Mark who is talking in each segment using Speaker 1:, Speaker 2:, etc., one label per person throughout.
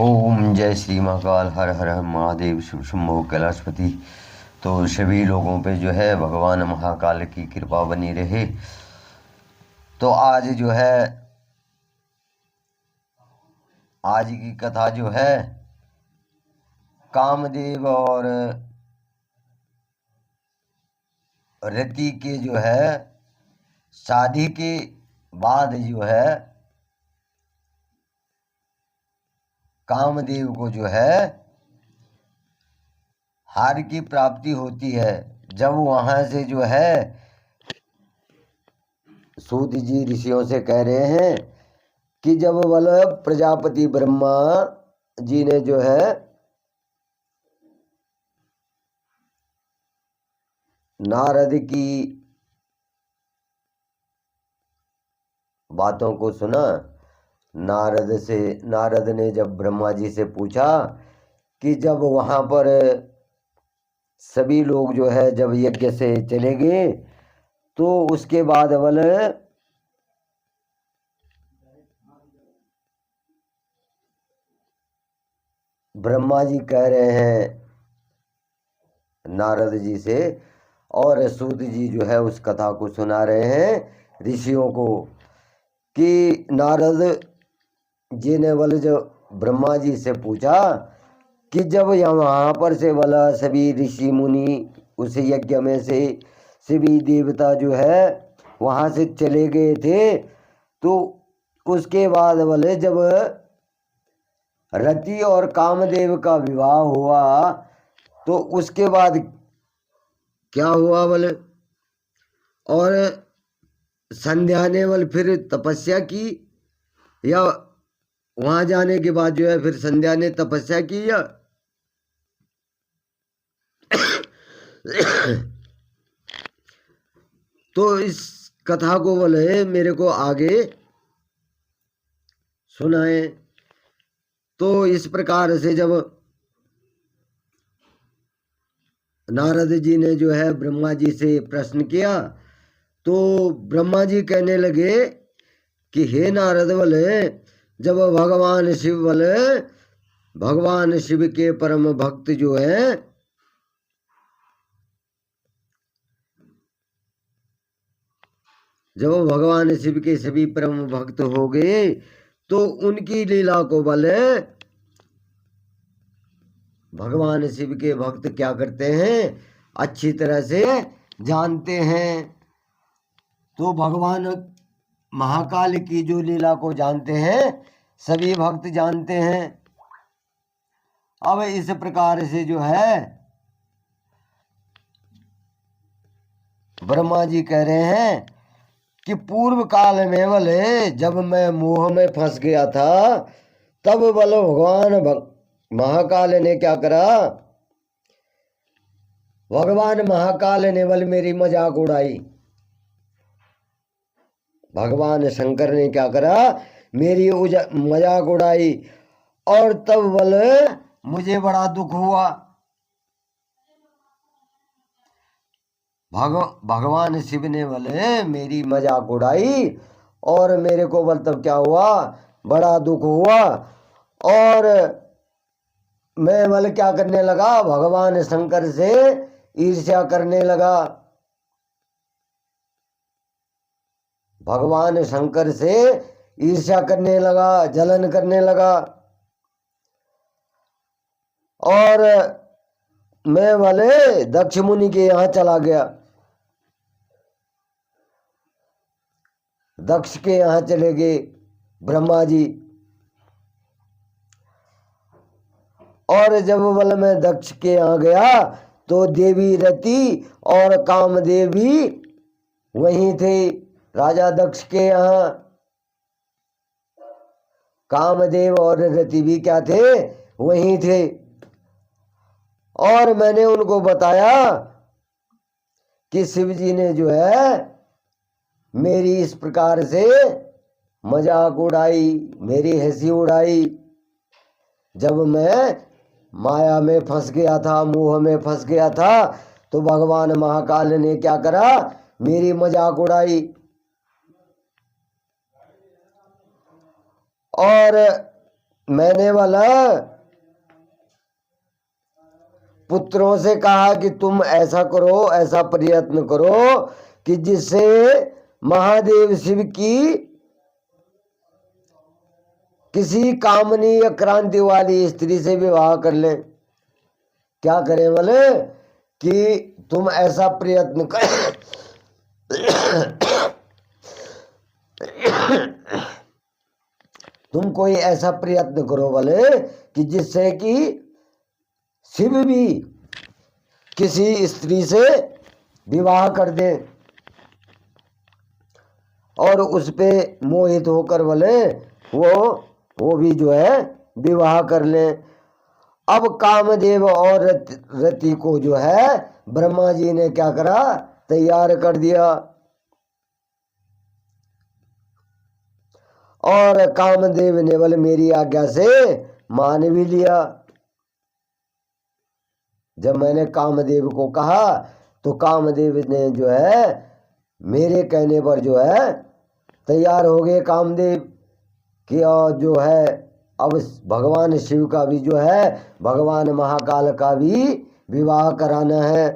Speaker 1: ओम जय श्री महाकाल। हर हर हर महादेव। शुभ शंभो कैलाशपति। तो सभी लोगों पे जो है भगवान महाकाल की कृपा बनी रहे। तो आज जो है आज की कथा जो है कामदेव और रति के जो है शादी के बाद जो है कामदेव को जो है हार की प्राप्ति होती है। जब वहां से जो है सूत जी ऋषियों से कह रहे हैं कि जब प्रजापति ब्रह्मा जी ने जो है नारद की बातों को सुना, नारद ने जब ब्रह्मा जी से पूछा कि जब वहां पर सभी लोग जो है जब यज्ञ से चले गए तो उसके बाद ब्रह्मा जी कह रहे हैं नारद जी से, और सूत जी जो है उस कथा को सुना रहे हैं ऋषियों को कि नारद जी ने जो ब्रह्मा जी से पूछा कि जब यहाँ पर से सभी ऋषि मुनि उस यज्ञ में से सभी देवता जो है वहाँ से चले गए थे तो उसके बाद जब रति और कामदेव का विवाह हुआ तो उसके बाद क्या हुआ और संध्या ने फिर तपस्या की, या वहां जाने के बाद जो है फिर संध्या ने तपस्या की, या तो इस कथा को मेरे को आगे सुनाए। तो इस प्रकार से जब नारद जी ने जो है ब्रह्मा जी से प्रश्न किया तो ब्रह्मा जी कहने लगे कि हे नारद जब भगवान शिव के परम भक्त जो है जब भगवान शिव के सभी परम भक्त हो गए तो उनकी लीला को भगवान शिव के भक्त क्या करते हैं अच्छी तरह से जानते हैं। तो भगवान महाकाल की जो लीला को जानते हैं सभी भक्त जानते हैं। अब इस प्रकार से जो है ब्रह्मा जी कह रहे हैं कि पूर्व काल में जब मैं मोह में फंस गया था तब भगवान महाकाल ने क्या करा, भगवान महाकाल ने मेरी मजाक उड़ाई। भगवान शंकर ने क्या करा, मेरी मजाक उड़ाई और तब मुझे बड़ा दुख हुआ। भगवान शिव ने मेरी मजाक उड़ाई और मेरे को तब क्या हुआ, बड़ा दुख हुआ और मैं क्या करने लगा, भगवान शंकर से ईर्ष्या करने लगा। भगवान शंकर से ईर्ष्या करने लगा, जलन करने लगा और मैं दक्ष मुनि के यहाँ चला गया। दक्ष के यहाँ चले गए ब्रह्मा जी, और जब मैं दक्ष के यहाँ गया तो देवी रति और कामदेव भी वहीं थे। राजा दक्ष के यहाँ कामदेव और रति भी क्या थे, वहीं थे। और मैंने उनको बताया कि शिव जी ने जो है मेरी इस प्रकार से मजाक उड़ाई, मेरी हंसी उड़ाई। जब मैं माया में फंस गया था, मोह में फंस गया था तो भगवान महाकाल ने क्या करा, मेरी मजाक उड़ाई। और मैंने वाला पुत्रों से कहा कि तुम ऐसा करो, ऐसा प्रयत्न करो कि जिससे महादेव शिव की किसी कामनी या क्रांति वाली स्त्री से विवाह कर ले। क्या करें बोले कि तुम ऐसा प्रयत्न कर तुम कोई ऐसा प्रयत्न करो बोले कि जिससे कि शिव भी किसी स्त्री से विवाह कर दे और उस पे मोहित होकर बोले वो भी जो है विवाह कर ले। अब कामदेव और रति को जो है ब्रह्मा जी ने क्या करा, तैयार कर दिया। और कामदेव ने बोले मेरी आज्ञा से मान भी लिया। जब मैंने कामदेव को कहा तो कामदेव ने जो है मेरे कहने पर जो है तैयार हो गए कामदेव कि और जो है अब भगवान शिव का भी जो है भगवान महाकाल का भी विवाह कराना है।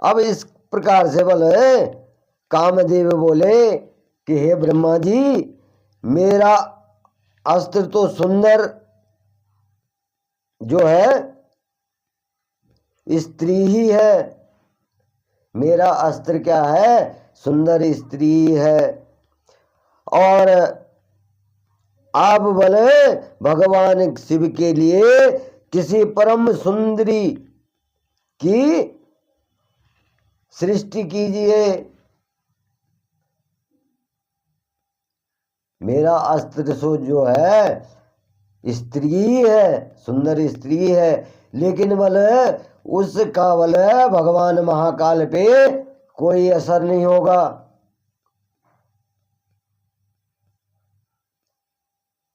Speaker 1: अब इस प्रकार से बोले कामदेव बोले कि हे ब्रह्मा जी, मेरा अस्त्र तो सुंदर जो है स्त्री ही है। मेरा अस्त्र क्या है, सुंदर स्त्री है। और आप बोले भगवान शिव के लिए किसी परम सुंदरी की सृष्टि कीजिए। मेरा अस्त्र सो जो है स्त्री है, सुंदर स्त्री है, लेकिन बोले उसका बोले भगवान महाकाल पे कोई असर नहीं होगा।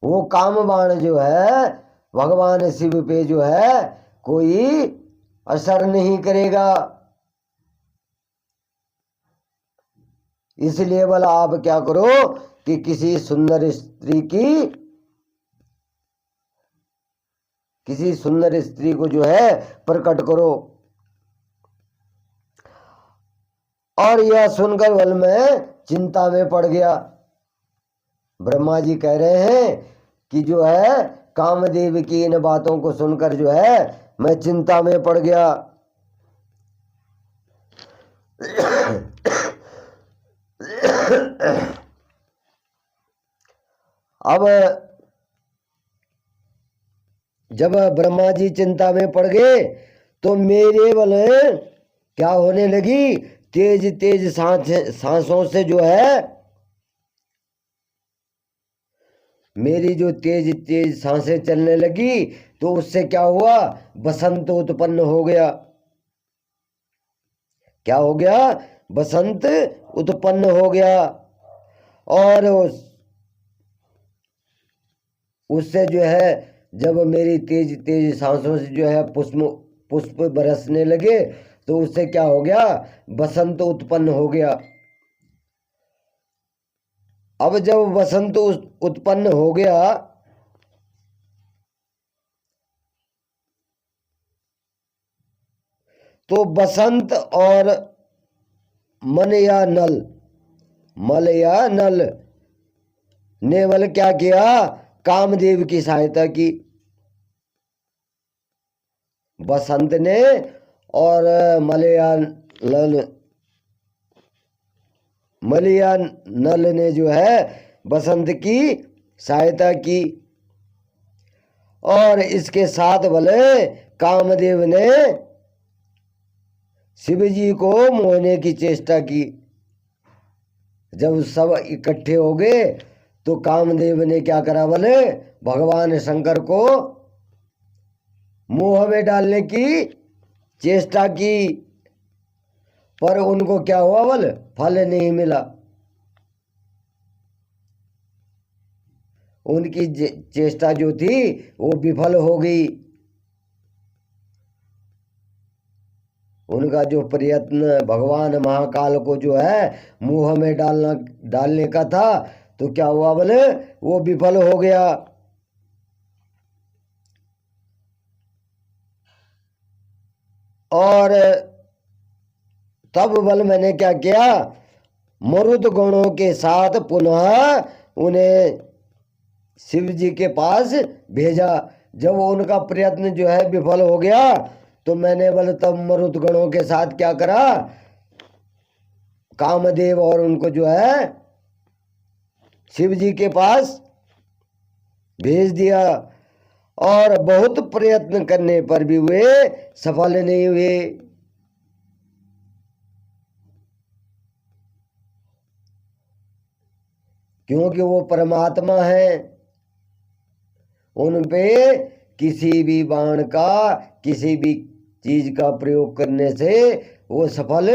Speaker 1: वो काम बाण जो है भगवान शिव पे जो है कोई असर नहीं करेगा। इसलिए बोला आप क्या करो कि किसी सुंदर स्त्री को जो है प्रकट करो। और यह सुनकर बल में चिंता में पड़ गया। ब्रह्मा जी कह रहे हैं कि जो है कामदेव की इन बातों को सुनकर जो है मैं चिंता में पड़ गया। अब जब ब्रह्मा जी चिंता में पड़ गए तो मेरे बल क्या होने लगी, तेज तेज सांसों से जो है मेरी जो तेज तेज सांसें चलने लगी तो उससे क्या हुआ, बसंत उत्पन्न हो गया। क्या हो गया, बसंत उत्पन्न हो गया। और उससे जो है जब मेरी तेज तेज सांसों से जो है पुष्प बरसने लगे तो उससे क्या हो गया, बसंत उत्पन्न हो गया। अब जब बसंत उत्पन्न हो गया तो बसंत और मल या नल ने बल क्या किया, कामदेव की सहायता की। बसंत ने और मलया नल ने जो है बसंत की सहायता की। और इसके साथ बोले कामदेव ने शिव जी को मोहने की चेष्टा की। जब सब इकट्ठे हो गए तो कामदेव ने क्या करा, बोले भगवान शंकर को मोह में डालने की चेष्टा की, पर उनको क्या हुआ, बोले फल नहीं मिला। उनकी चेष्टा जो थी वो विफल हो गई। उनका जो प्रयत्न भगवान महाकाल को जो है मुंह में डालने का था तो क्या हुआ बोले, वो विफल हो गया। और तब बल मैंने क्या किया, मरुत गणों के साथ पुनः उन्हें शिव जी के पास भेजा। जब उनका प्रयत्न जो है विफल हो गया तो मैंने बल तब मरुत गणों के साथ क्या करा, कामदेव और उनको जो है शिव जी के पास भेज दिया। और बहुत प्रयत्न करने पर भी वे सफल नहीं हुए। क्योंकि वो परमात्मा है, उन पे किसी भी बाण का, किसी भी चीज का प्रयोग करने से वो सफल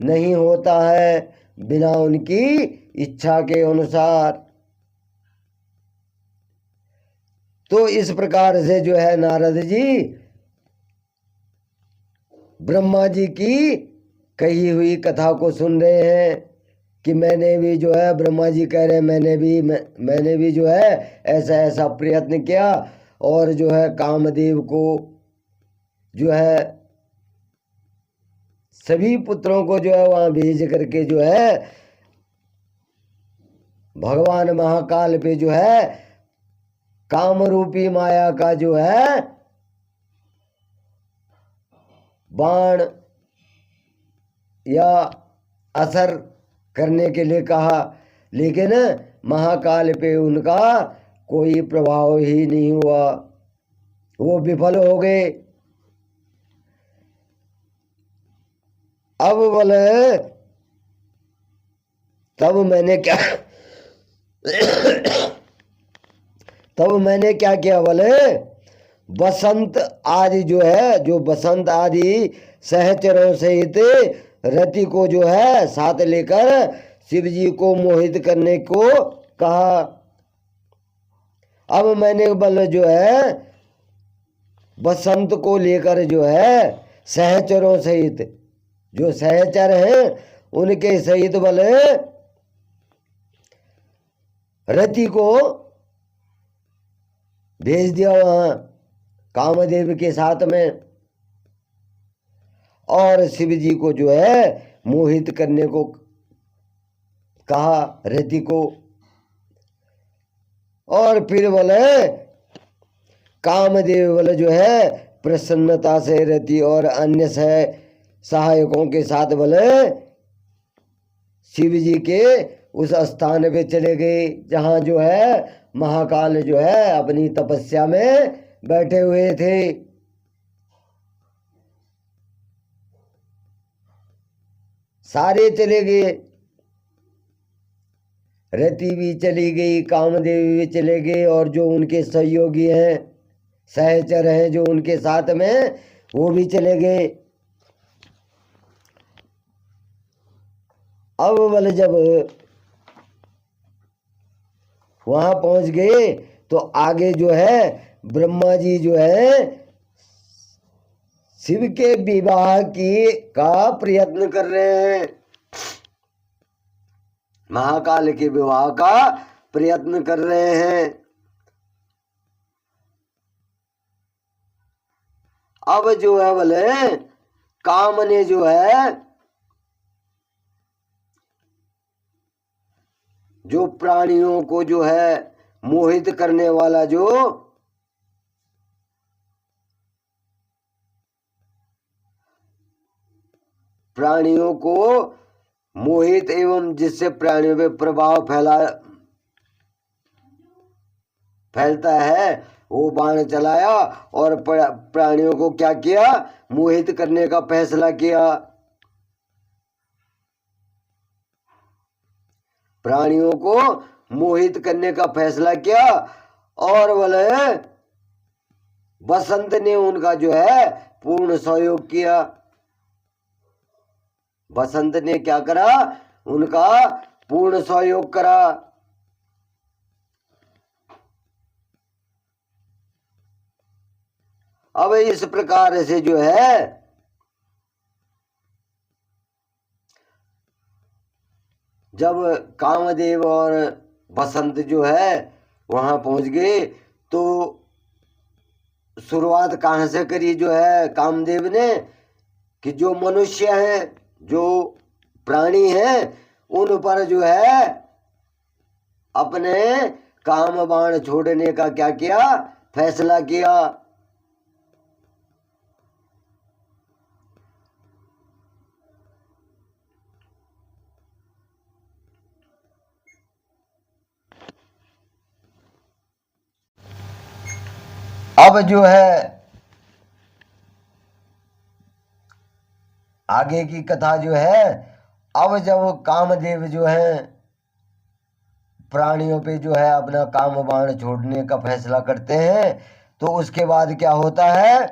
Speaker 1: नहीं होता है बिना उनकी इच्छा के अनुसार। तो इस प्रकार से जो है नारद जी ब्रह्मा जी की कही हुई कथा को सुन रहे हैं कि मैंने भी जो है, ब्रह्मा जी कह रहे हैं मैंने भी जो है ऐसा ऐसा प्रयत्न किया और जो है कामदेव को जो है सभी पुत्रों को जो है वहां भेज करके जो है भगवान महाकाल पे जो है काम रूपी माया का जो है बाण या असर करने के लिए कहा, लेकिन महाकाल पे उनका कोई प्रभाव ही नहीं हुआ, वो विफल हो गए। अब बोले तब मैंने क्या किया बोले, बसंत आदि जो है, जो बसंत आदि सहचरों सहित रति को जो है साथ लेकर शिव जी को मोहित करने को कहा। अब मैंने बल जो है बसंत को लेकर जो है सहचरों सहित, जो सहचर हैं उनके सहित बल रति को भेज दिया वहां कामदेव के साथ में, और शिव जी को जो है मोहित करने को कहा रति को। और फिर बोले कामदेव बोले जो है प्रसन्नता से रति और अन्य सहायकों के साथ बोले शिव जी के उस स्थान पे चले गए जहां जो है महाकाल जो है अपनी तपस्या में बैठे हुए थे। सारे चले गए, रति भी चली गई, कामदेव भी चले गए, और जो उनके सहयोगी हैं, सहचर हैं जो उनके साथ में, वो भी चले गए। अब बोले जब वहां पहुंच गए तो आगे जो है ब्रह्मा जी जो है शिव के विवाह की का प्रयत्न कर रहे हैं, महाकाल के विवाह का प्रयत्न कर रहे हैं। अब जो है बोले काम ने जो है जो प्राणियों को जो है मोहित करने वाला जो प्राणियों को मोहित एवं जिससे प्राणियों पे प्रभाव फैलता है वो बाण चलाया और प्राणियों को क्या किया, मोहित करने का फैसला किया। प्राणियों को मोहित करने का फैसला किया और बोले बसंत ने उनका जो है पूर्ण सहयोग किया। बसंत ने क्या करा, उनका पूर्ण सहयोग करा। अब इस प्रकार से जो है जब कामदेव और बसंत जो है वहां पहुंच गए। तो शुरुआत कहाँ से करी जो है कामदेव ने, कि जो मनुष्य है, जो प्राणी है, उन पर जो है अपने काम बाण छोड़ने का क्या किया, फैसला किया। अब जो है आगे की कथा जो है, अब जब कामदेव जो है प्राणियों पे जो है अपना काम बाण छोड़ने का फैसला करते हैं, तो उसके बाद क्या होता है,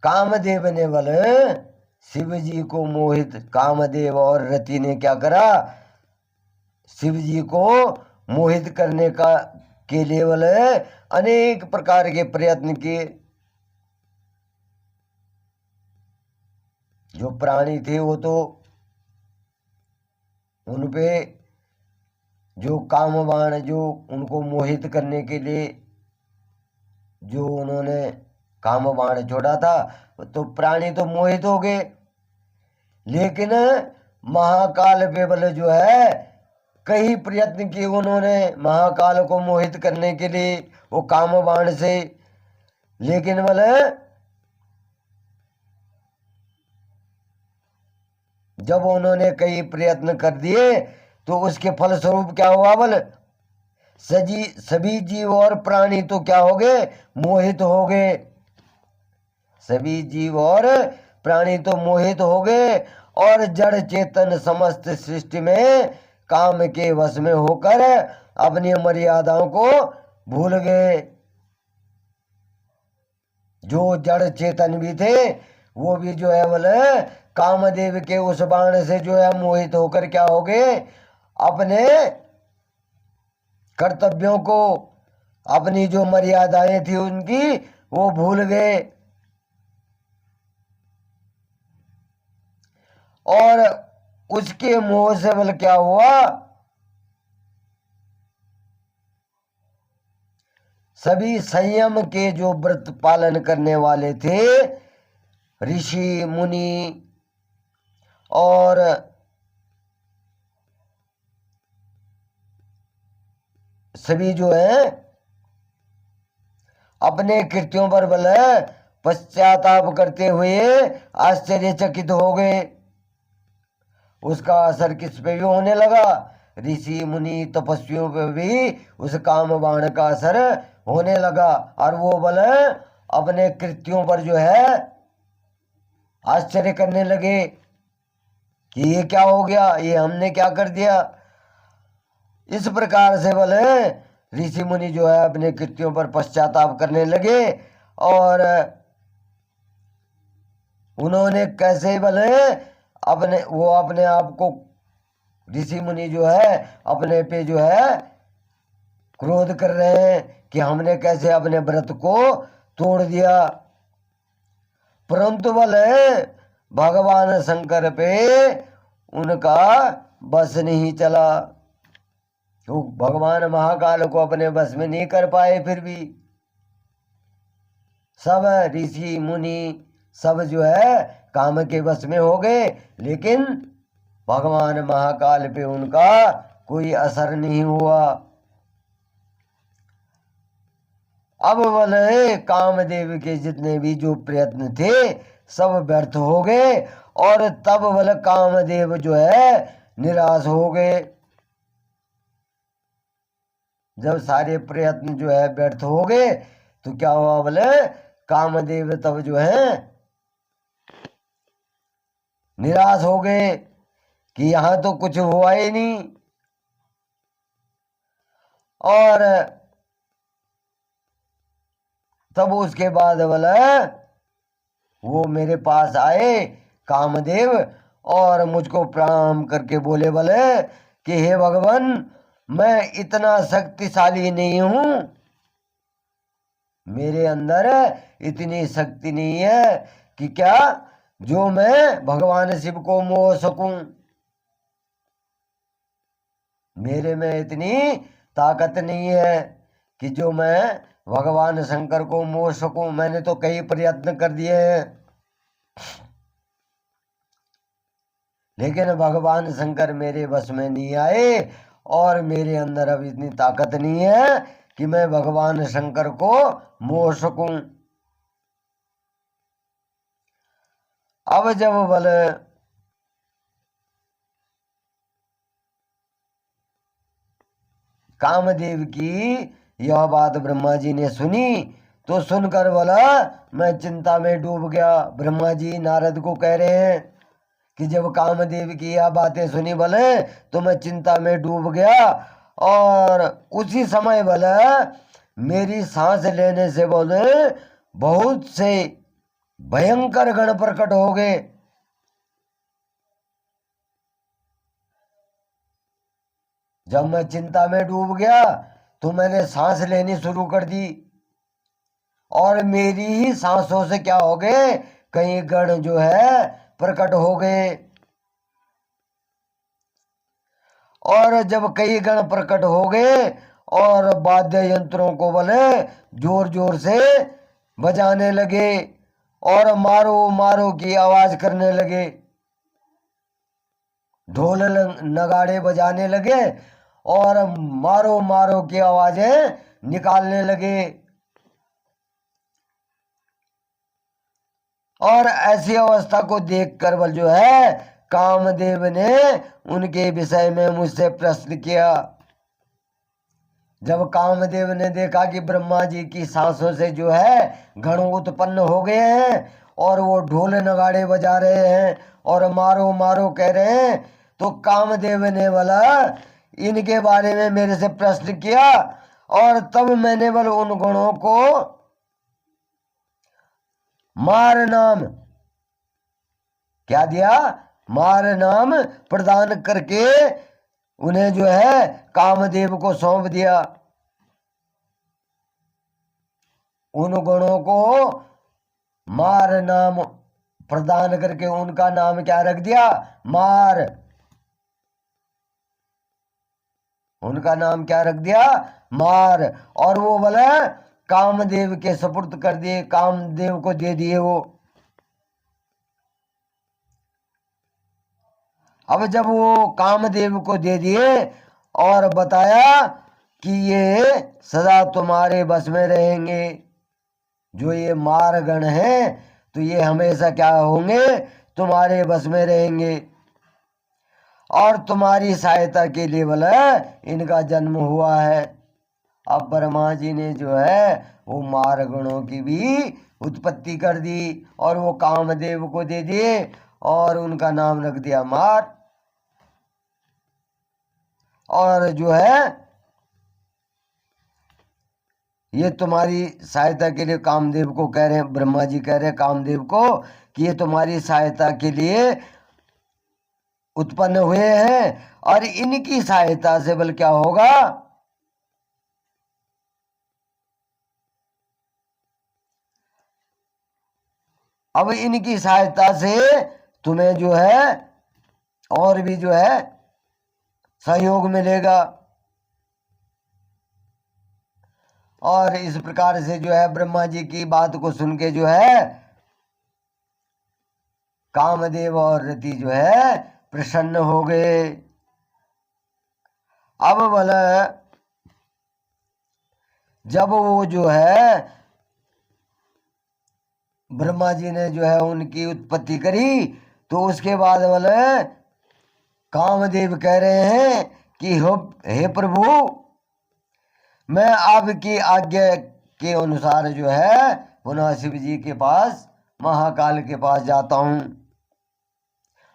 Speaker 1: कामदेव ने बल शिव जी को मोहित, कामदेव और रति ने क्या करा, शिव जी को मोहित करने का के लिए बल अनेक प्रकार के प्रयत्न किए। जो प्राणी थे वो तो उन पे जो काम बाण जो उनको मोहित करने के लिए जो उन्होंने काम बाण छोड़ा था, तो प्राणी तो मोहित हो गए। लेकिन महाकाल पे बल जो है कई प्रयत्न किए उन्होंने महाकाल को मोहित करने के लिए वो काम बाण से, लेकिन बल जब उन्होंने कई प्रयत्न कर दिए तो उसके फलस्वरूप क्या हुआ, बल सभी जीव और प्राणी तो क्या हो गए, मोहित हो गए। सभी जीव और प्राणी तो मोहित हो गए और जड़ चेतन समस्त सृष्टि में काम के वश में होकर अपनी मर्यादाओं को भूल गए। जो जड़ चेतन भी थे वो भी जो है बोले कामदेव के उस बाण से जो है मोहित होकर क्या हो गए, अपने कर्तव्यों को, अपनी जो मर्यादाएं थी उनकी वो भूल गए। और उसके मोह से बल क्या हुआ, सभी संयम के जो व्रत पालन करने वाले थे, ऋषि मुनि और सभी जो है अपने कृत्यों पर बल पश्चाताप करते हुए आश्चर्यचकित हो गए। उसका असर किस पे भी होने लगा, ऋषि मुनि तपस्वियों पे भी उस काम बाण का असर होने लगा। और वो बल अपने कृत्यों पर जो है आश्चर्य करने लगे कि ये क्या हो गया, ये हमने क्या कर दिया। इस प्रकार से बल ऋषि मुनि जो है अपने कृत्यों पर पश्चाताप करने लगे और उन्होंने कैसे बल अपने आप को, ऋषि मुनि जो है अपने पे जो है क्रोध कर रहे हैं कि हमने कैसे अपने व्रत को तोड़ दिया। परंतु बल भगवान शंकर पे उनका बस नहीं चला, तो भगवान महाकाल को अपने बस में नहीं कर पाए। फिर भी सब ऋषि मुनि सब जो है काम के बस में हो गए, लेकिन भगवान महाकाल पे उनका कोई असर नहीं हुआ। अब बोले कामदेव के जितने भी जो प्रयत्न थे सब व्यर्थ हो गए और तब बोले कामदेव जो है निराश हो गए। जब सारे प्रयत्न जो है व्यर्थ हो गए तो क्या हुआ, बोले कामदेव तब जो है निराश हो गए कि यहां तो कुछ हुआ ही नहीं। और तब उसके बाद बोले वो मेरे पास आए कामदेव और मुझको प्रणाम करके बोले बोले कि हे भगवान, मैं इतना शक्तिशाली नहीं हूं, मेरे अंदर इतनी शक्ति नहीं है कि क्या जो मैं भगवान शिव को मोह सकूं। मेरे में इतनी ताकत नहीं है कि जो मैं भगवान शंकर को मोह सकूं। मैंने तो कई प्रयत्न कर दिए हैं, लेकिन भगवान शंकर मेरे बस में नहीं आए, और मेरे अंदर अब इतनी ताकत नहीं है कि मैं भगवान शंकर को मोह सकूं। अब जब बोले कामदेव की यह बात ब्रह्मा जी ने सुनी, तो सुनकर बोला मैं चिंता में डूब गया। ब्रह्मा जी नारद को कह रहे हैं कि जब कामदेव की यह बातें सुनी बोले तो मैं चिंता में डूब गया, और उसी समय बोले मेरी सांस लेने से बोले बहुत से भयंकर गण प्रकट हो गए। जब मैं चिंता में डूब गया तो मैंने सांस लेनी शुरू कर दी, और मेरी ही सांसों से क्या हो गए, कई गण जो है प्रकट हो गए। और जब कई गण प्रकट हो गए और वाद्य यंत्रों को बोले जोर जोर से बजाने लगे और मारो मारो की आवाज करने लगे, ढोल नगाड़े बजाने लगे और मारो मारो की आवाजें निकालने लगे। और ऐसी अवस्था को देखकर बल जो है कामदेव ने उनके विषय में मुझसे प्रश्न किया। जब कामदेव ने देखा कि ब्रह्मा जी की सांसों से जो है गण उत्पन्न हो गए हैं और वो ढोल नगाड़े बजा रहे हैं और मारो मारो कह रहे हैं, तो कामदेव ने बोला इनके बारे में मेरे से प्रश्न किया, और तब मैंने बोल उन गणों को मार नाम क्या दिया, मार नाम प्रदान करके उन्हें जो है कामदेव को सौंप दिया। उन गणों को मार नाम प्रदान करके उनका नाम क्या रख दिया, मार। उनका नाम क्या रख दिया, मार। और वो बोले कामदेव के सुपुर्द कर दिए, कामदेव को दे दिए वो। अब जब वो कामदेव को दे दिए और बताया कि ये सदा तुम्हारे बस में रहेंगे, जो ये मारगण है तो ये हमेशा क्या होंगे, तुम्हारे बस में रहेंगे, और तुम्हारी सहायता के लिए बोला इनका जन्म हुआ है। अब ब्रह्मा जी ने जो है वो मारगणों की भी उत्पत्ति कर दी और वो कामदेव को दे दिए और उनका नाम रख दिया मार। और जो है ये तुम्हारी सहायता के लिए, कामदेव को कह रहे हैं, ब्रह्मा जी कह रहे हैं कामदेव को कि ये तुम्हारी सहायता के लिए उत्पन्न हुए हैं, और इनकी सहायता से बल क्या होगा, अब इनकी सहायता से तुम्हें जो है और भी जो है सहयोग मिलेगा। और इस प्रकार से जो है ब्रह्मा जी की बात को सुन के जो है कामदेव और रति जो है प्रसन्न हो गए। अब बोला जब वो जो है ब्रह्मा जी ने जो है उनकी उत्पत्ति करी, तो उसके बाद बोले कामदेव कह रहे हैं कि हे प्रभु, मैं आपकी आज्ञा के अनुसार जो है पुनः शिव जी के पास, महाकाल के पास जाता हूं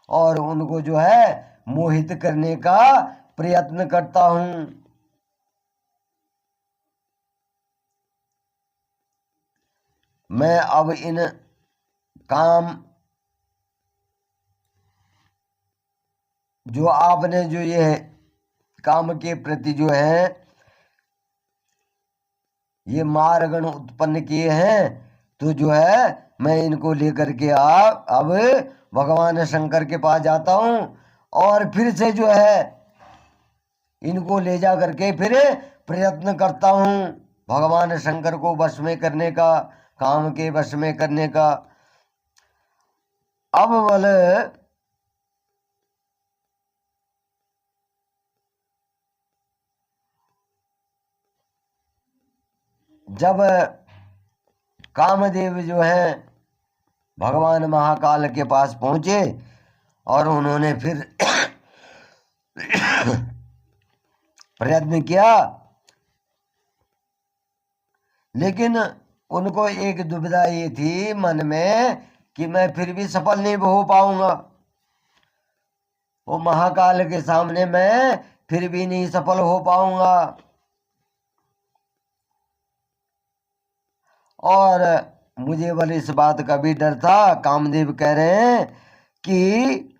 Speaker 1: और उनको जो है मोहित करने का प्रयत्न करता हूं। मैं अब इन काम जो आपने जो ये काम के प्रति जो है ये मारगण उत्पन्न किए हैं, तो जो है मैं इनको लेकर के अब भगवान शंकर के पास जाता हूँ और फिर से जो है इनको ले जा करके फिर प्रयत्न करता हूँ भगवान शंकर को वश में करने का, काम के वश में करने का। अब बोले जब कामदेव जो है भगवान महाकाल के पास पहुंचे और उन्होंने फिर प्रयत्न किया, लेकिन उनको एक दुविधा ये थी मन में कि मैं फिर भी सफल नहीं हो पाऊंगा। वो महाकाल के सामने मैं फिर भी नहीं सफल हो पाऊंगा। और मुझे वाली इस बात का भी डर था। कामदेव कह रहे हैं कि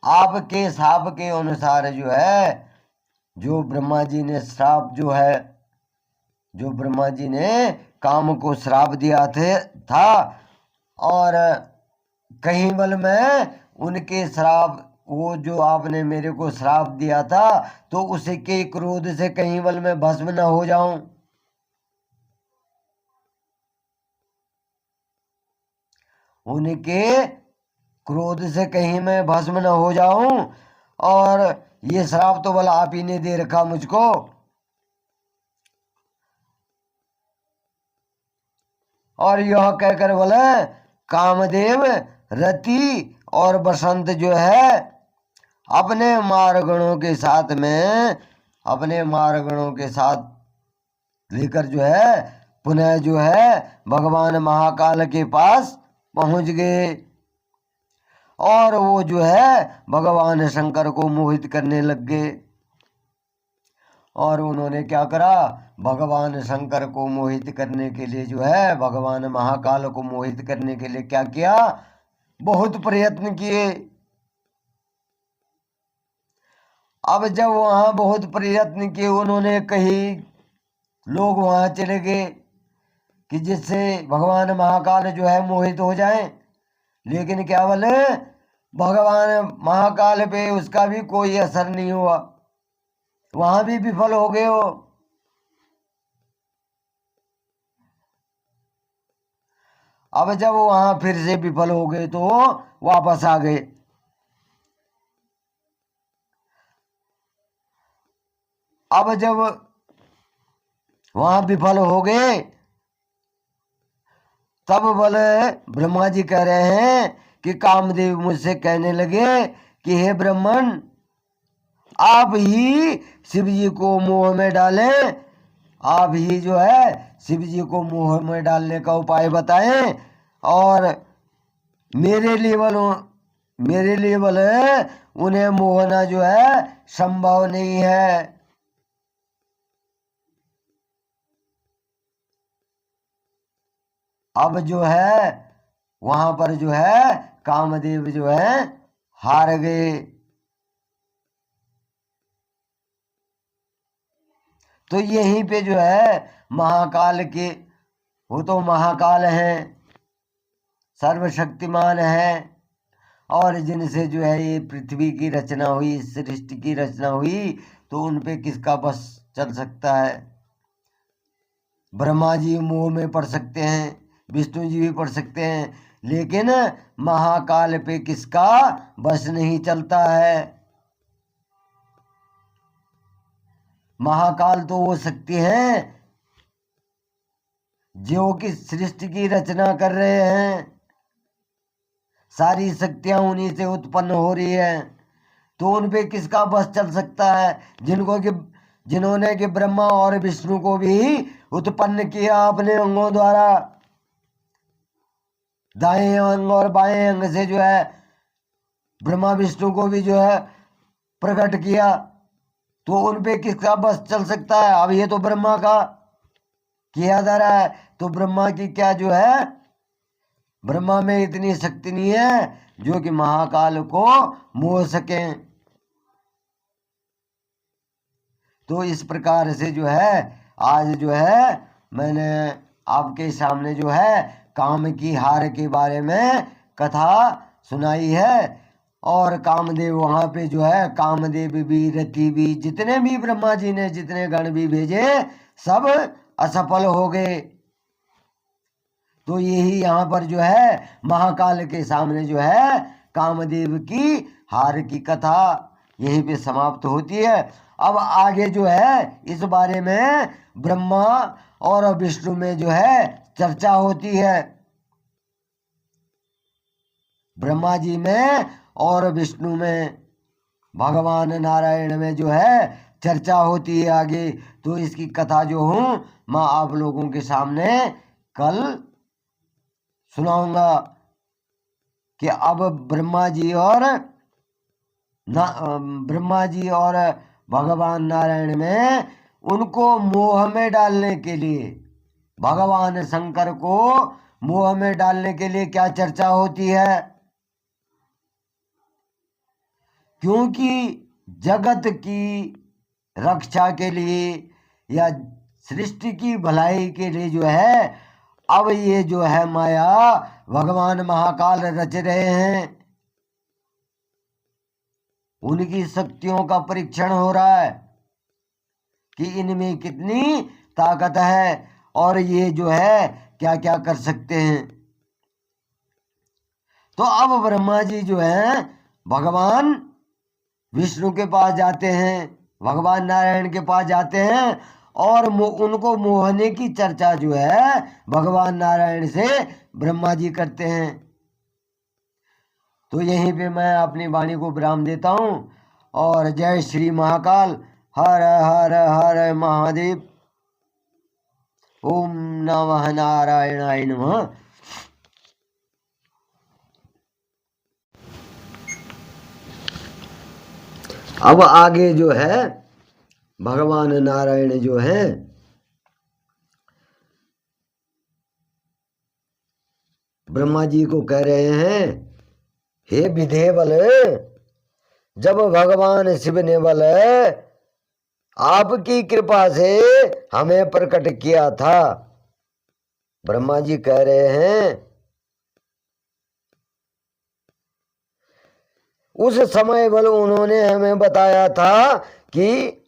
Speaker 1: आपके श्राप के अनुसार जो है, जो ब्रह्मा जी ने श्राप जो है, जो ब्रह्मा जी ने काम को श्राप दिया था और कहीं बल में उनके श्राप, वो जो आपने मेरे को श्राप दिया था तो उसके क्रोध से कहीं बल में भस्म न हो जाऊं। उनके क्रोध से कहीं मैं भस्म न हो जाऊं, और ये श्राप तो भला आप ही ने दे रखा मुझको। और यह कहकर बोले कामदेव रति और बसंत जो है अपने मारगणों के साथ में, अपने मारगणों के साथ लेकर जो है पुनः जो है भगवान महाकाल के पास पहुंच गए। और वो जो है भगवान शंकर को मोहित करने लग गए। और उन्होंने क्या करा, भगवान शंकर को मोहित करने के लिए जो है, भगवान महाकाल को मोहित करने के लिए क्या किया, बहुत प्रयत्न किए। अब जब वहां बहुत प्रयत्न किए उन्होंने, कहीं लोग वहां चले गए कि जिससे भगवान महाकाल जो है मोहित हो जाए, लेकिन क्या बोले भगवान महाकाल पे उसका भी कोई असर नहीं हुआ, वहां भी विफल हो गए हो। अब जब वहां फिर से विफल हो गए तो वापस आ गए। अब जब वहां विफल हो गए तब बोले ब्रह्मा जी कह रहे हैं कि कामदेव मुझसे कहने लगे कि हे ब्राह्मण, आप ही शिव जी को मोह में डालें, आप ही जो है शिव जी को मोह में डालने का उपाय बताएं। और मेरे लिए बोले उन्हें मोहना जो है संभव नहीं है। अब जो है वहां पर जो है कामदेव जो है हार गए। तो यहीं पे जो है महाकाल के, वो तो महाकाल हैं, सर्वशक्तिमान हैं, और जिनसे जो है ये पृथ्वी की रचना हुई, सृष्टि की रचना हुई, तो उन पे किसका बस चल सकता है। ब्रह्मा जी मोह में पड़ सकते हैं, विष्णु जी भी पड़ सकते हैं, लेकिन महाकाल पे किसका बस नहीं चलता है। महाकाल तो वो शक्ति है जो कि सृष्टि की रचना कर रहे हैं, सारी शक्तियां उन्हीं से उत्पन्न हो रही है, तो उन पे किसका बस चल सकता है। जिन्होंने कि ब्रह्मा और विष्णु को भी उत्पन्न किया अपने अंगों द्वारा, दाएं अंग और बाएं अंग से जो है ब्रह्मा विष्णु को भी जो है प्रकट किया, तो उन पे किसका बस चल सकता है। अब ये तो ब्रह्मा का किया जा रहा है, तो ब्रह्मा की क्या जो है, ब्रह्मा में इतनी शक्ति नहीं है जो कि महाकाल को मोह सके। तो इस प्रकार से जो है आज जो है मैंने आपके सामने जो है काम की हार के बारे में कथा सुनाई है। और कामदेव वहां पे जो है कामदेव भी रति भी जितने भी ब्रह्मा जी ने जितने गण भी भेजे सब असफल हो गए। तो यही यहाँ पर जो है महाकाल के सामने जो है कामदेव की हार की कथा यहीं पे समाप्त होती है। अब आगे जो है इस बारे में ब्रह्मा और विष्णु में जो है चर्चा होती है। ब्रह्मा जी में और विष्णु में भगवान नारायण में जो है चर्चा होती है आगे। तो इसकी कथा जो हूं मैं आप लोगों के सामने कल सुनाऊंगा कि अब ब्रह्मा जी और भगवान नारायण में उनको मोह में डालने के लिए भगवान शंकर को मोह में डालने के लिए क्या चर्चा होती है। क्योंकि जगत की रक्षा के लिए या सृष्टि की भलाई के लिए जो है अब ये जो है माया भगवान महाकाल रच रहे हैं। उनकी शक्तियों का परीक्षण हो रहा है कि इनमें कितनी ताकत है और ये जो है क्या क्या कर सकते हैं। तो अब ब्रह्मा जी जो है भगवान विष्णु के पास जाते हैं, भगवान नारायण के पास जाते हैं और उनको मोहने की चर्चा जो है भगवान नारायण से ब्रह्मा जी करते हैं। तो यहीं पे मैं अपनी वाणी को विराम देता हूँ और जय श्री महाकाल। हर हर हर महादेव। ओम नमः नारायणाय नमः। अब आगे जो है भगवान नारायण जो है ब्रह्मा जी को कह रहे हैं, हे विधे बल, जब भगवान शिव ने बल आपकी कृपा से हमें प्रकट किया था। ब्रह्मा जी कह रहे हैं उस समय बल उन्होंने हमें बताया था कि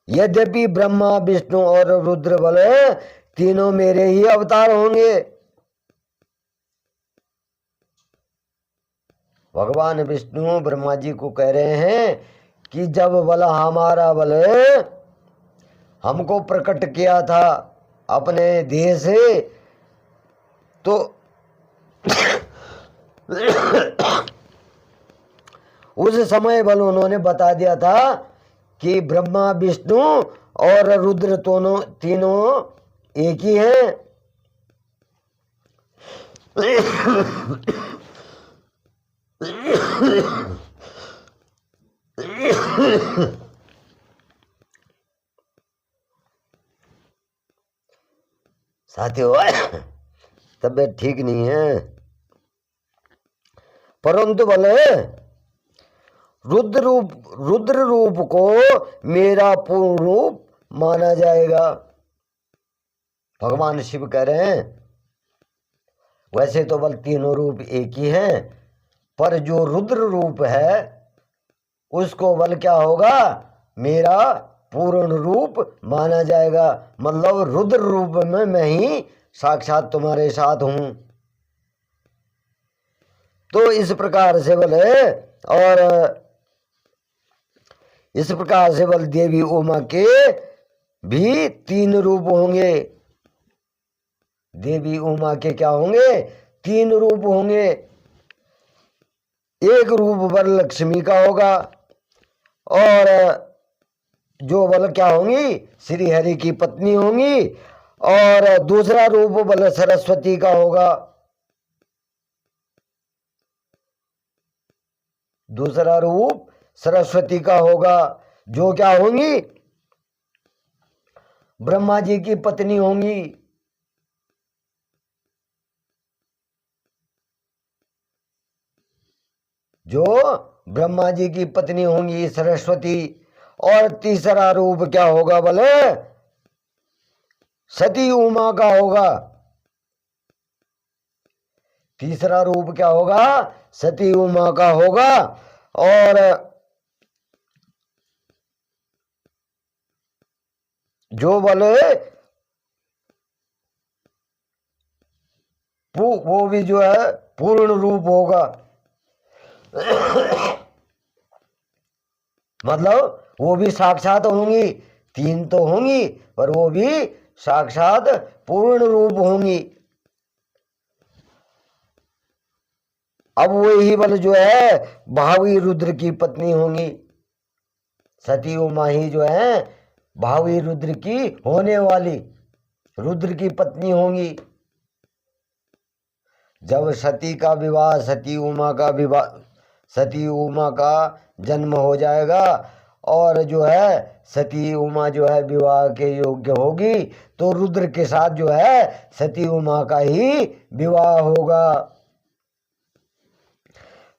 Speaker 1: यद्यपि ब्रह्मा विष्णु और रुद्र बल तीनों मेरे ही अवतार होंगे। भगवान विष्णु ब्रह्मा जी को कह रहे हैं कि जब बल हमारा बल हमको प्रकट किया था अपने देह से, तो उस समय बल उन्होंने बता दिया था कि ब्रह्मा विष्णु और रुद्र तीनों एक ही हैं। साथियों तबीयत ठीक नहीं है, परंतु बोले रुद्र रूप को मेरा पूर्ण रूप माना जाएगा। भगवान शिव कह रहे हैं वैसे तो बल तीनों रूप एक ही हैं, पर जो रुद्र रूप है उसको बल क्या होगा, मेरा पूर्ण रूप माना जाएगा। मतलब रुद्र रूप में मैं ही साक्षात तुम्हारे साथ हूं। तो इस प्रकार से बल और इस प्रकार से बल देवी उमा के भी तीन रूप होंगे। देवी उमा के क्या होंगे, तीन रूप होंगे। एक रूप बल लक्ष्मी का होगा और जो बल क्या होंगी, श्री हरि की पत्नी होंगी, और दूसरा रूप बल सरस्वती का होगा। दूसरा रूप सरस्वती का होगा, जो क्या होंगी, ब्रह्मा जी की पत्नी होंगी। जो ब्रह्मा जी की पत्नी होंगी सरस्वती, और तीसरा रूप क्या होगा बोले, सती उमा का होगा। तीसरा रूप क्या होगा, सती उमा का होगा। और जो बोले वो भी जो है पूर्ण रूप होगा। मतलब वो भी साक्षात होंगी, तीन तो होंगी पर वो भी साक्षात पूर्ण रूप होंगी। अब वही बल जो है भावी रुद्र की पत्नी होंगी। सती उमा ही जो है भावी रुद्र की होने वाली रुद्र की पत्नी होंगी। जब सती का विवाह, सती उमा का विवाह, सती उमा का जन्म हो जाएगा और जो है सती उमा जो है विवाह के योग्य होगी, तो रुद्र के साथ जो है सती उमा का ही विवाह होगा।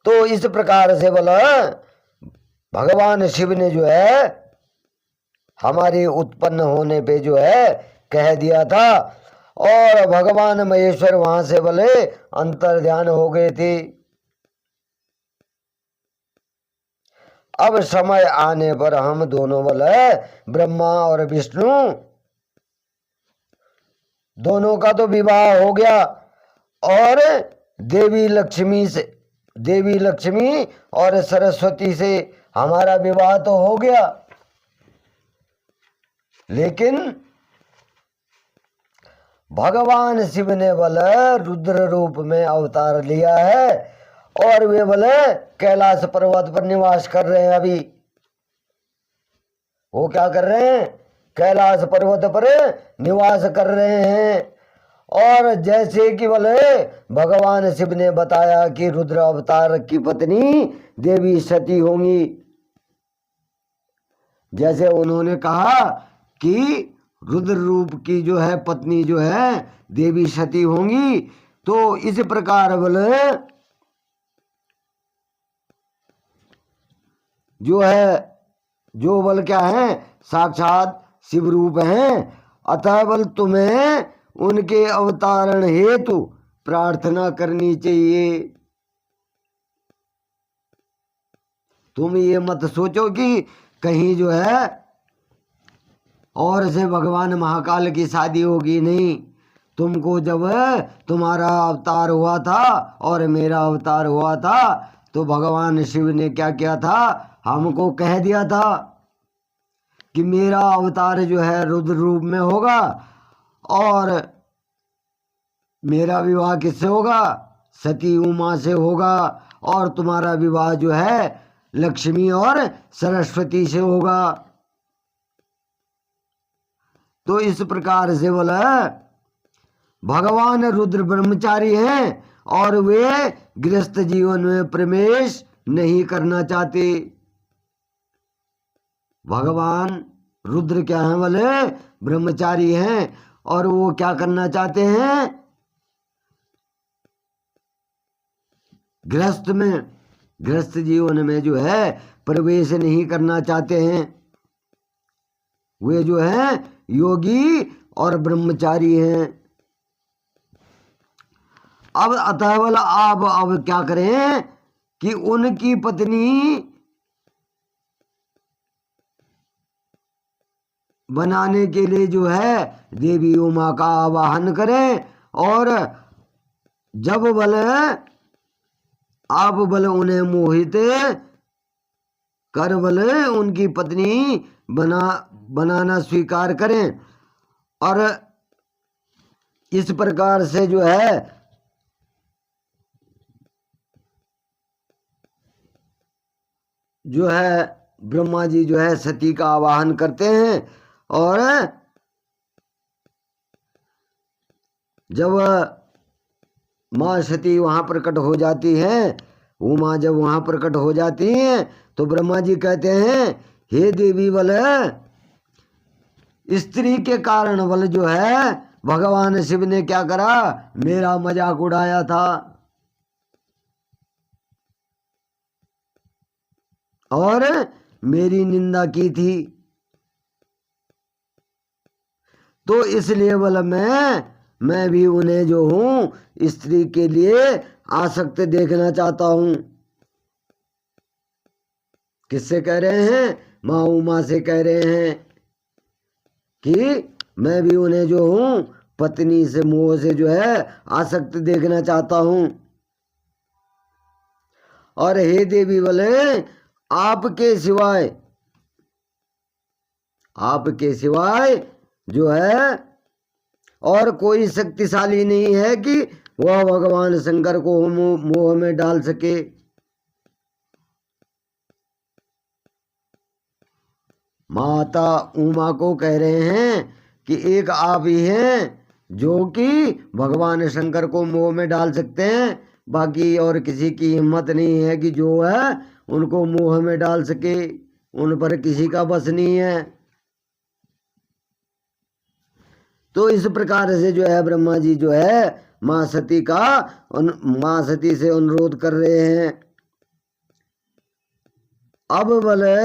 Speaker 1: तो इस प्रकार से बोला भगवान शिव ने जो है हमारे उत्पन्न होने पे जो है कह दिया था, और भगवान महेश्वर वहां से बोले अंतर ध्यान हो गए थे। अब समय आने पर हम दोनों बोले ब्रह्मा और विष्णु दोनों का तो विवाह हो गया, और देवी लक्ष्मी और सरस्वती से हमारा विवाह तो हो गया। लेकिन भगवान शिव ने बोले रुद्र रूप में अवतार लिया है, और वे बोले कैलाश पर्वत पर निवास कर रहे हैं। अभी वो क्या कर रहे हैं, कैलाश पर्वत पर निवास कर रहे हैं। और जैसे कि बोले भगवान शिव ने बताया कि रुद्र अवतार की पत्नी देवी सती होंगी, जैसे उन्होंने कहा कि रुद्र रूप की जो है पत्नी जो है देवी सती होंगी, तो इस प्रकार बोले जो है जो बल क्या है साक्षात शिव रूप हैं। अतः बल तुम्हें उनके अवतारण हेतु प्रार्थना करनी चाहिए। तुम ये मत सोचो कि कहीं जो है और से भगवान महाकाल की शादी होगी, नहीं। तुमको जब तुम्हारा अवतार हुआ था और मेरा अवतार हुआ था, तो भगवान शिव ने क्या किया था, हमको कह दिया था कि मेरा अवतार जो है रुद्र रूप में होगा, और मेरा विवाह किससे होगा, सती उमा से होगा, और तुम्हारा विवाह जो है लक्ष्मी और सरस्वती से होगा। तो इस प्रकार से बोला भगवान रुद्र ब्रह्मचारी हैं और वे गृहस्थ जीवन में प्रवेश नहीं करना चाहते। भगवान रुद्र क्या है बोले ब्रह्मचारी हैं, और वो क्या करना चाहते हैं, गृहस्थ जीवन में जो है प्रवेश नहीं करना चाहते हैं। वे जो है योगी और ब्रह्मचारी हैं। अब अतः बोला अब क्या करें कि उनकी पत्नी बनाने के लिए जो है देवी उमा का आवाहन करें, और जब बल आप बल उन्हें मोहित कर बल उनकी पत्नी बनाना स्वीकार करें। और इस प्रकार से जो है ब्रह्मा जी जो है सती का आवाहन करते हैं, और जब माँ सती वहां प्रकट हो जाती है, उमा जब वहां प्रकट हो जाती हैं, तो ब्रह्मा जी कहते हैं हे देवी बल स्त्री के कारण बल जो है भगवान शिव ने क्या करा, मेरा मजाक उड़ाया था, और मेरी निंदा की थी, तो इसलिए बोला मैं भी उन्हें जो हूं स्त्री के लिए आसक्त देखना चाहता हूं। किससे कह रहे हैं? माँ उमा से कह रहे हैं कि मैं भी उन्हें जो हूं पत्नी से मोह से जो है आसक्त देखना चाहता हूं। और हे देवी बोले आपके सिवाय जो है और कोई शक्तिशाली नहीं है कि वह भगवान शंकर को मोह में डाल सके। माता उमा को कह रहे हैं कि एक आप ही हैं जो कि भगवान शंकर को मोह में डाल सकते हैं, बाकी और किसी की हिम्मत नहीं है कि जो है उनको मोह में डाल सके, उन पर किसी का बस नहीं है। तो इस प्रकार से जो है ब्रह्मा जी जो है माँ सती से अनुरोध कर रहे हैं। अब बोले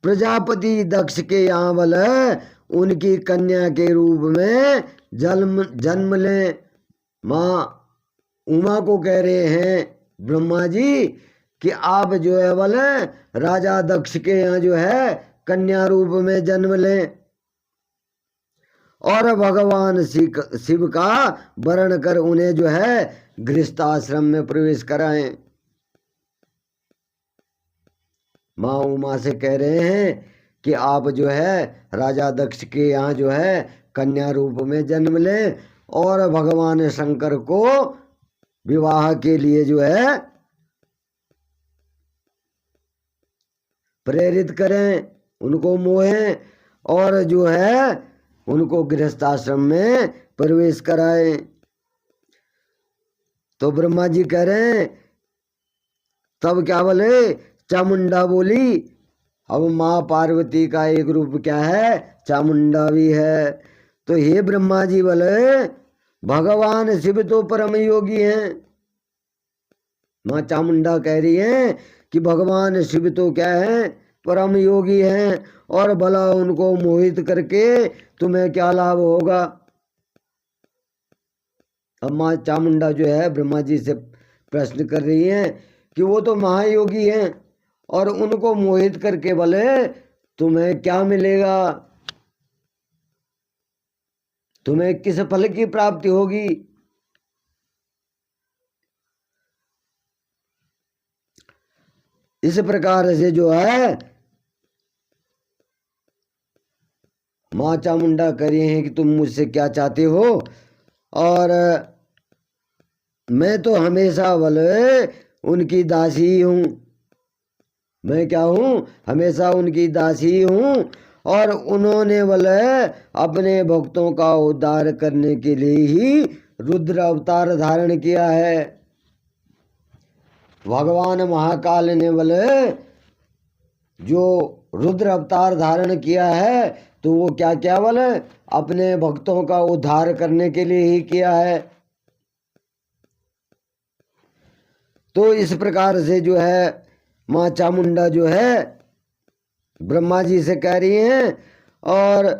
Speaker 1: प्रजापति दक्ष के यहाँ बोले उनकी कन्या के रूप में जन्म ले। माँ उमा को कह रहे हैं ब्रह्मा जी कि आप जो है बोले राजा दक्ष के यहाँ जो है कन्या रूप में जन्म लें और भगवान शिव का वर्ण कर उन्हें जो है गृहस्थाश्रम में प्रवेश कराएं। माँ उमा से कह रहे हैं कि आप जो है राजा दक्ष के यहाँ जो है कन्या रूप में जन्म लें और भगवान शंकर को विवाह के लिए जो है प्रेरित करें, उनको मोहें और जो है उनको गृहस्थाश्रम में प्रवेश कराएं। तो ब्रह्मा जी कह रहे हैं, तब क्या बोले? चामुंडा बोली। अब माँ पार्वती का एक रूप क्या है? चामुंडा भी है। तो हे ब्रह्मा जी बोले भगवान शिव तो परम योगी हैं। माँ चामुंडा कह रही है कि भगवान शिव तो क्या है? परम योगी हैं, और भला उनको मोहित करके तुम्हें क्या लाभ होगा? अब माँ चामुंडा जो है ब्रह्मा जी से प्रश्न कर रही हैं कि वो तो महायोगी हैं और उनको मोहित करके बोले तुम्हें क्या मिलेगा, तुम्हें किस फल की प्राप्ति होगी? इस प्रकार से जो है माँ चामुंडा कह रही हैं कि तुम मुझसे क्या चाहते हो, और मैं तो हमेशा बोले उनकी दासी हूँ। मैं क्या हूँ? हमेशा उनकी दासी हूँ, और उन्होंने बोले अपने भक्तों का उद्धार करने के लिए ही रुद्र अवतार धारण किया है। भगवान महाकाल ने बोले जो रुद्र अवतार धारण किया है तो वो क्या क्या बोले अपने भक्तों का उद्धार करने के लिए ही किया है। तो इस प्रकार से जो है माँ चामुंडा जो है ब्रह्मा जी से कह रही हैं, और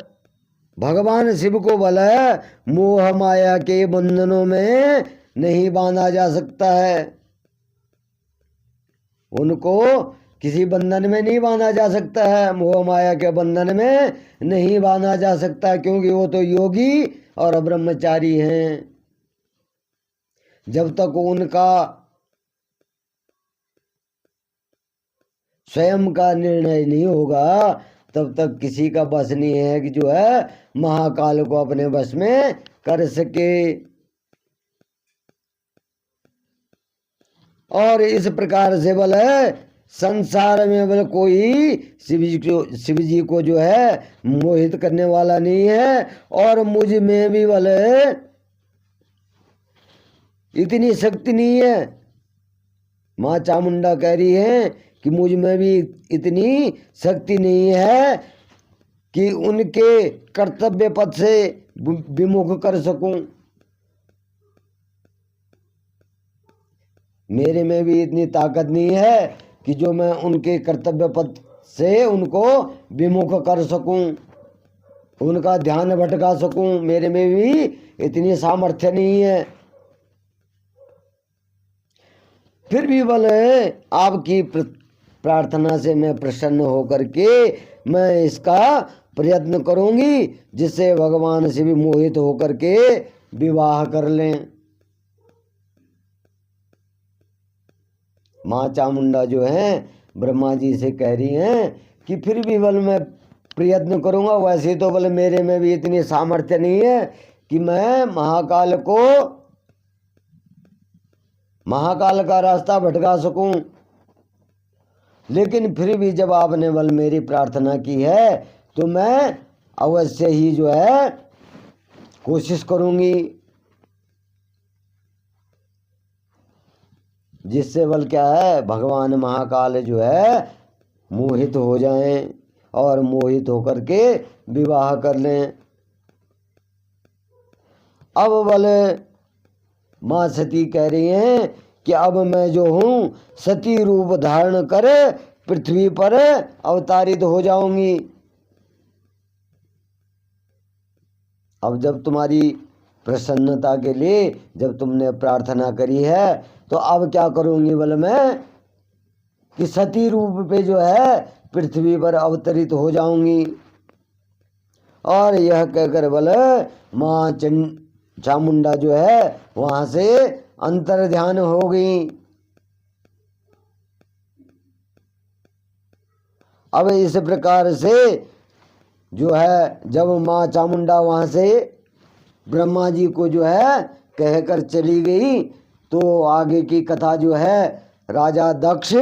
Speaker 1: भगवान शिव को बोला मोह माया के बंधनों में नहीं बांधा जा सकता है, उनको किसी बंधन में नहीं बांधा जा सकता है, मोह माया के बंधन में नहीं बांधा जा सकता, क्योंकि वो तो योगी और ब्रह्मचारी हैं। जब तक उनका स्वयं का निर्णय नहीं होगा तब तक किसी का बस नहीं है कि जो है महाकाल को अपने बस में कर सके। और इस प्रकार से बोले संसार में बोले कोई शिव जी को जो है मोहित करने वाला नहीं है, और मुझ में भी बोले इतनी शक्ति नहीं है। माँ चामुंडा कह रही है कि मुझ में भी इतनी शक्ति नहीं है कि उनके कर्तव्य पथ से विमुख कर सकूं। मेरे में भी इतनी ताकत नहीं है कि जो मैं उनके कर्तव्य पथ से उनको विमुख कर सकूं, उनका ध्यान भटका सकूं। मेरे में भी इतनी सामर्थ्य नहीं है। फिर भी बोले आपकी प्रार्थना से मैं प्रसन्न होकर के मैं इसका प्रयत्न करूंगी, जिससे भगवान से भी मोहित होकर के विवाह कर लें। माँ चामुंडा जो है ब्रह्मा जी से कह रही हैं कि फिर भी बल मैं प्रयत्न करूंगा। वैसे तो बल मेरे में भी इतनी सामर्थ्य नहीं है कि मैं महाकाल का रास्ता भटका सकूं, लेकिन फिर भी जब आपने बल मेरी प्रार्थना की है तो मैं अवश्य ही जो है कोशिश करूंगी, जिससे बल क्या है भगवान महाकाल जो है मोहित हो जाएं और मोहित होकर के विवाह कर लें। अब बल माँ सती कह रही हैं कि अब मैं जो हूँ सती रूप धारण कर पृथ्वी पर अवतारित हो जाऊंगी। अब जब तुम्हारी प्रसन्नता के लिए जब तुमने प्रार्थना करी है तो अब क्या करूंगी बल मैं कि सती रूप पे जो है पृथ्वी पर अवतरित हो जाऊंगी। और यह कहकर बल माँ चामुंडा जो है वहां से अंतर ध्यान हो गई। अब इस प्रकार से जो है जब माँ चामुंडा वहां से ब्रह्मा जी को जो है कहकर चली गई तो आगे की कथा जो है राजा दक्ष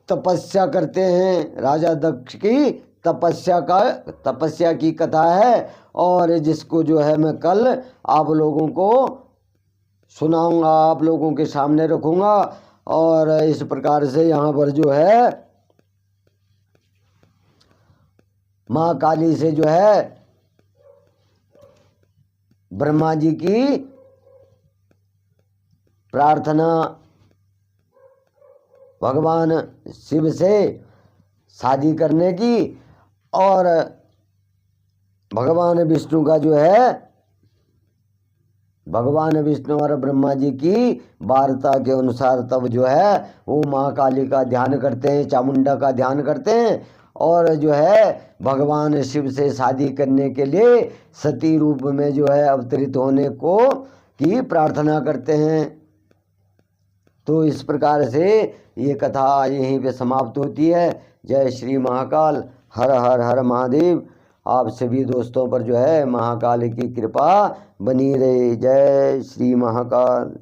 Speaker 1: तपस्या करते हैं। राजा दक्ष की तपस्या की कथा है और जिसको जो है मैं कल आप लोगों को सुनाऊंगा, आप लोगों के सामने रखूंगा। और इस प्रकार से यहाँ पर जो है माँ काली से जो है ब्रह्मा जी की प्रार्थना भगवान शिव से शादी करने की और भगवान विष्णु का जो है भगवान विष्णु और ब्रह्मा जी की वार्ता के अनुसार तब जो है वो माँ काली का ध्यान करते हैं, चामुंडा का ध्यान करते हैं और जो है भगवान शिव से शादी करने के लिए सती रूप में जो है अवतरित होने को की प्रार्थना करते हैं। तो इस प्रकार से ये कथा यहीं पे समाप्त होती है। जय श्री महाकाल। हर हर हर महादेव। आप सभी दोस्तों पर जो है महाकाल की कृपा बनी रहे। जय श्री महाकाल।